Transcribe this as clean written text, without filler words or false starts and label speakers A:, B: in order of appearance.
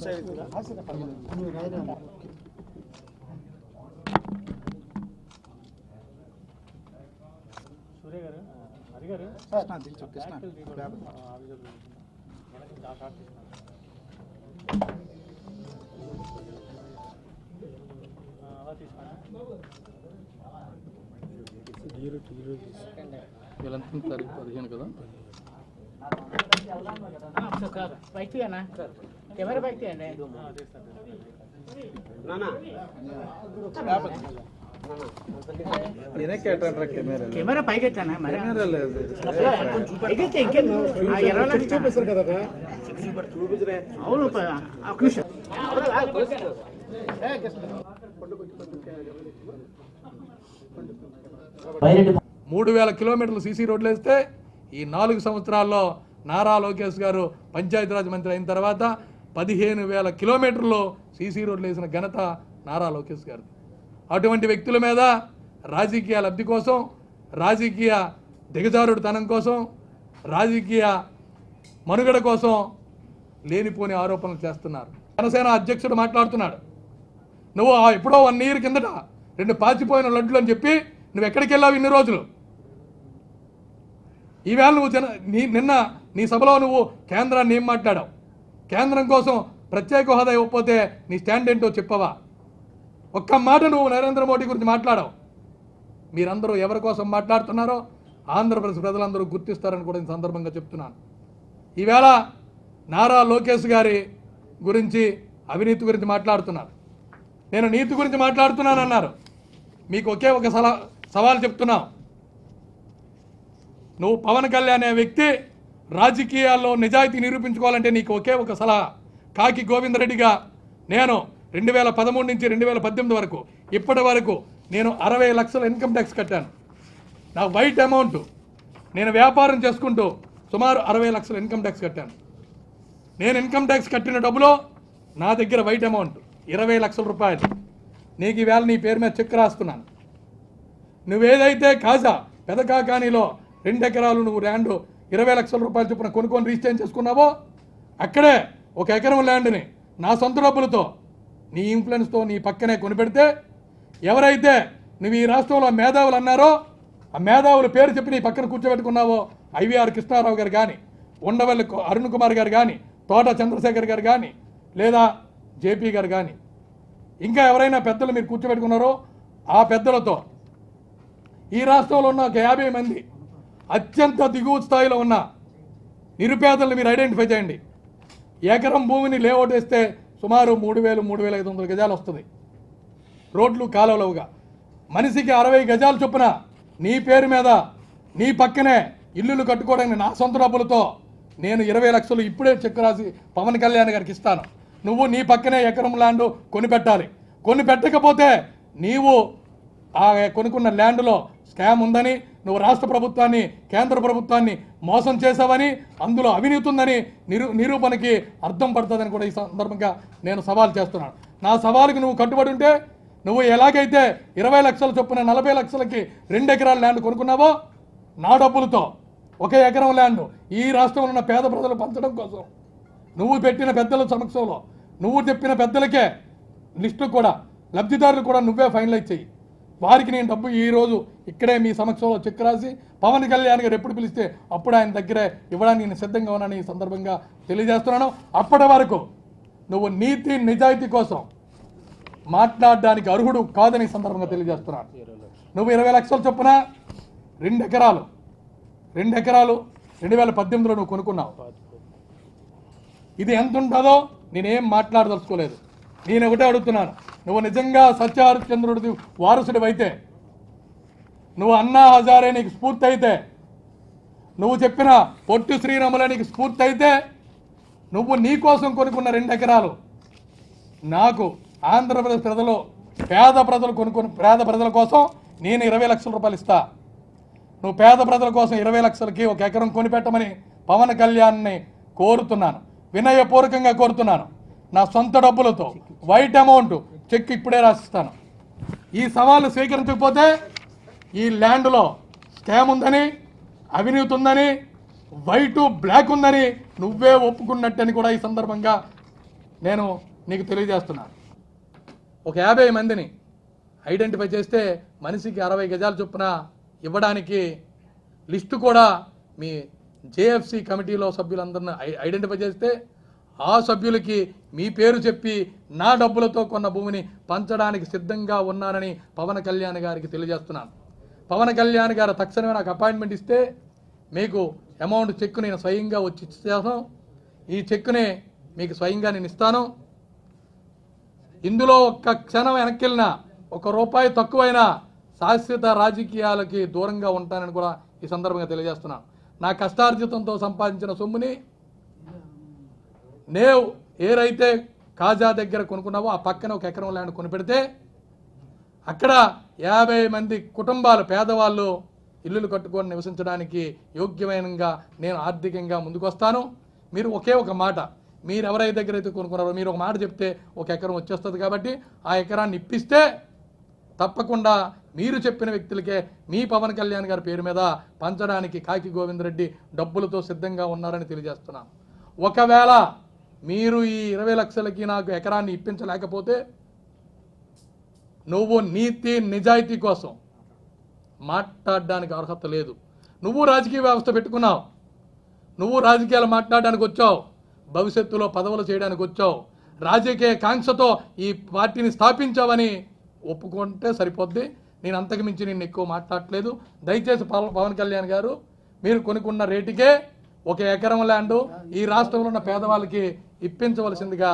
A: 15 కదా
B: bike తీయనా camera bike తీయండి camera పైకి ఎత్తానా మరి చూపిస్తారు కదా అవును ఒక నిమిషం
A: 3000 కిలోమీటర్లు సీసీ రోడ్లు వేస్తే ఈ 4 సంవత్సరాల్లో నారా లోకేష్ గారు పంచాయతీరాజ్ మంత్రి అయిన తర్వాత 15,000 కిలోమీటర్లు సీసీ రోడ్లు వేసిన ఘనత నారా లోకేష్ గారు. అటువంటి వ్యక్తుల మీద రాజకీయ లబ్ధి కోసం, రాజకీయ దిగజారుడుతనం కోసం, రాజకీయ మనుగడ కోసం లేనిపోని ఆరోపణలు చేస్తున్నారు. జనసేన అధ్యక్షుడు మాట్లాడుతున్నాడు, నువ్వు ఎప్పుడో 1 ఇయర్ కిందట 2 పాచిపోయిన లడ్లు అని చెప్పి నువ్వు ఎక్కడికి వెళ్ళావు ఇన్ని రోజులు? ఈవేళ నువ్వు నిన్న నీ సభలో నువ్వు కేంద్రాన్ని ఏం మాట్లాడావు? కేంద్రం కోసం ప్రత్యేక హోదా ఇవ్వకపోతే నీ స్టాండ్ ఏంటో చెప్పవా? ఒక్క మాట నువ్వు నరేంద్ర మోడీ గురించి మాట్లాడావు. మీరందరూ ఎవరి కోసం మాట్లాడుతున్నారో ఆంధ్రప్రదేశ్ ప్రజలందరూ గుర్తిస్తారని కూడా ఈ సందర్భంగా చెప్తున్నాను. ఈవేళ నారా లోకేష్ గారి గురించి, అవినీతి గురించి మాట్లాడుతున్నారు. నేను నీతి గురించి మాట్లాడుతున్నాను అన్నారు. మీకు ఒకే ఒక సవాల్ చెప్తున్నావు. నువ్వు పవన్ కళ్యాణ్ అనే వ్యక్తి రాజకీయాల్లో నిజాయితీ నిరూపించుకోవాలంటే నీకు ఒకే ఒక సలహా. కాకి గోవిందరెడ్డిగా నేను 2013 నుంచి 2018 వరకు ఇప్పటి వరకు నేను 60 లక్షల ఇన్కమ్ ట్యాక్స్ కట్టాను. నా వైట్ అమౌంట్, నేను వ్యాపారం చేసుకుంటూ సుమారు 60 లక్షల ఇన్కమ్ ట్యాక్స్ కట్టాను. నేను ఇన్కమ్ ట్యాక్స్ కట్టిన డబ్బులో నా దగ్గర వైట్ అమౌంట్ 20 లక్షల రూపాయలు. నీకు ఈవేళ నీ పేరు మీద చెక్ రాస్తున్నాను. నువ్వేదైతే కాజా పెదకాకానీలో 2 ఎకరాలు నువ్వు ల్యాండ్ 20 లక్షల రూపాయలు చొప్పున కొనుక్కొని రిజిస్టర్ చేసుకున్నావో, అక్కడే 1 ఎకరం ల్యాండ్ని నా సొంత డబ్బులతో నీ ఇన్ఫ్లుయెన్స్తో నీ పక్కనే కొనిపెడితే, ఎవరైతే నువ్వు ఈ రాష్ట్రంలో మేధావులు అన్నారో ఆ మేధావుల పేరు చెప్పి నీ పక్కన కూర్చోబెట్టుకున్నావో, ఐవీఆర్ కృష్ణారావు గారు కానీ, ఉండవల్లి అరుణ్ కుమార్ గారు కానీ, తోట చంద్రశేఖర్ గారు కానీ, లేదా జేపీ గారు కానీ, ఇంకా ఎవరైనా పెద్దలు మీరు కూర్చోబెట్టుకున్నారో ఆ పెద్దలతో ఈ రాష్ట్రంలో ఉన్న 50 మంది అత్యంత దిగువ స్థాయిలో ఉన్న నిరుపేదలను మీరు ఐడెంటిఫై చేయండి. ఎకరం భూమిని లేఅవుట్ వేస్తే సుమారు 3,000-3,500 గజాలు వస్తుంది. రోడ్లు కాలువలుగా మనిషికి 60 గజాలు చొప్పున నీ పేరు మీద నీ పక్కనే ఇల్లులు కట్టుకోవడానికి నా సొంత డబ్బులతో నేను 20 లక్షలు ఇప్పుడే చెక్ రాసి పవన్ కళ్యాణ్ గారికి ఇస్తాను. నువ్వు నీ పక్కనే ఎకరం ల్యాండ్ కొనిపెట్టాలి. కొనిపెట్టకపోతే నీవు ఆ కొనుక్కున్న ల్యాండ్లో స్కామ్ ఉందని, నువ్వు రాష్ట్ర ప్రభుత్వాన్ని, కేంద్ర ప్రభుత్వాన్ని మోసం చేసావని, అందులో అవినీతి ఉందని నిరూపణకి అర్థం పడుతుందని కూడా ఈ సందర్భంగా నేను సవాల్ చేస్తున్నాను. నా సవాలుకి నువ్వు కట్టుబడి ఉంటే, నువ్వు ఎలాగైతే 20 లక్షల చొప్పున 40 లక్షలకి 2 ఎకరాల ల్యాండ్ కొనుక్కున్నావో, నా డబ్బులతో 1 ఎకరం ల్యాండ్ ఈ రాష్ట్రంలో ఉన్న పేద ప్రజలు పంచడం కోసం నువ్వు పెట్టిన పెద్దల సమక్షంలో, నువ్వు చెప్పిన పెద్దలకే లిస్టు కూడా, లబ్ధిదారులు కూడా నువ్వే ఫైనలైజ్ చెయ్యి. వారికి నేను డబ్బు ఈరోజు ఇక్కడే మీ సమక్షంలో చెక్ రాసి పవన్ కళ్యాణ్ గారు ఎప్పుడు పిలిస్తే అప్పుడు ఆయన దగ్గరే ఇవ్వడానికి నేను సిద్ధంగా ఉన్నానని ఈ సందర్భంగా తెలియజేస్తున్నాను. అప్పటి వరకు నువ్వు నీతి నిజాయితీ కోసం మాట్లాడడానికి అర్హుడు కాదని సందర్భంగా తెలియజేస్తున్నాను. నువ్వు 20 లక్షల చొప్పున 2 ఎకరాలు 2018లో నువ్వు కొనుక్కున్నావు. ఇది ఎంత ఉంటుందో నేనేం మాట్లాడదలుచుకోలేదు. నేను ఒకటే అడుగుతున్నాను, నువ్వు నిజంగా సత్యహరిశ్చంద్రుడి వారసుడివైతే, నువ్వు అన్నా హజారే నీకు స్ఫూర్తి అయితే, నువ్వు చెప్పిన పొట్టి శ్రీరాములే నీకు స్ఫూర్తి అయితే, నువ్వు నీ కోసం కొనుక్కున్న 2 ఎకరాలు నాకు ఆంధ్రప్రదేశ్ ప్రజలు పేద ప్రజల కోసం నేను 20 లక్షల రూపాయలు ఇస్తా. నువ్వు పేద ప్రజల కోసం 20 లక్షలకి 1 ఎకరం కొనిపెట్టమని పవన్ కళ్యాణ్ని కోరుతున్నాను, వినయపూర్వకంగా కోరుతున్నాను. నా సొంత డబ్బులతో వైట్ అమౌంట్ చెక్ ఇప్పుడే రాసిస్తాను. ఈ సవాలు స్వీకరించకపోతే ఈ ల్యాండ్లో స్కామ్ ఉందని, అవినీతి ఉందని, వైటు బ్లాక్ ఉందని నువ్వే ఒప్పుకున్నట్టని కూడా ఈ సందర్భంగా నేను నీకు తెలియజేస్తున్నాను. ఒక 50 మందిని ఐడెంటిఫై చేస్తే మనిషికి 60 గజాల చొప్పున ఇవ్వడానికి లిస్టు కూడా మీ జేఎఫ్సి కమిటీలో సభ్యులందరిని ఐడెంటిఫై చేస్తే ఆ సభ్యులకి మీ పేరు చెప్పి నా డబ్బులతో కొన్న భూమిని పంచడానికి సిద్ధంగా ఉన్నానని పవన్ కళ్యాణ్ గారికి తెలియజేస్తున్నాను. పవన్ కళ్యాణ్ గారు తక్షణమే నాకు అపాయింట్మెంట్ ఇస్తే మీకు అమౌంట్ చెక్కు నేను స్వయంగా వచ్చి ఇచ్చేస్తాను. ఈ చెక్కునే మీకు స్వయంగా నేను ఇస్తాను. ఇందులో ఒక్క క్షణం వెనక్కిళ్ళినా ₹1 తక్కువైనా శాశ్వత రాజకీయాలకి దూరంగా ఉంటానని కూడా ఈ సందర్భంగా తెలియజేస్తున్నాను. నా కష్టార్జితంతో సంపాదించిన సొమ్ముని నేవు ఏరైతే కాజా దగ్గర కొనుక్కున్నావో ఆ పక్కన 1 ఎకరం ల్యాండ్ కొనిపెడితే అక్కడ 50 మంది కుటుంబాలు పేదవాళ్ళు ఇల్లులు కట్టుకొని నివసించడానికి యోగ్యమైనగా నేను ఆర్థికంగా ముందుకు వస్తాను. మీరు ఒకే ఒక మాట, మీరు ఎవరైతే దగ్గర అయితే కొనుక్కున్నారో మీరు ఒక మాట చెప్తే 1 ఎకరం వచ్చేస్తుంది. కాబట్టి ఆ ఎకరాన్ని ఇప్పిస్తే తప్పకుండా మీరు చెప్పిన వ్యక్తులకే మీ పవన్ కళ్యాణ్ గారి పేరు మీద పంచడానికి కాకి గోవిందరెడ్డి డబ్బులతో సిద్ధంగా ఉన్నారని తెలియజేస్తున్నాను. ఒకవేళ మీరు ఈ 20 లక్షలకి నాకు ఎకరాన్ని ఇప్పించలేకపోతే నువ్వు నీతి నిజాయితీ కోసం మాట్లాడడానికి అర్హత లేదు. నువ్వు రాజకీయ వ్యవస్థ పెట్టుకున్నావు, నువ్వు రాజకీయాలు మాట్లాడడానికి వచ్చావు, భవిష్యత్తులో పదవులు చేయడానికి వచ్చావు, రాజకీయ కాంక్షతో ఈ పార్టీని స్థాపించావని ఒప్పుకుంటే సరిపోద్ది. నేను అంతకు మించి నేను ఎక్కువ మాట్లాడట్లేదు. దయచేసి పవన్ కళ్యాణ్ గారు మీరు కొనుక్కున్న రేటుకే 1 ఎకరం ల్యాండ్ ఈ రాష్ట్రంలో ఉన్న పేదవాళ్ళకి ఇప్పించవలసిందిగా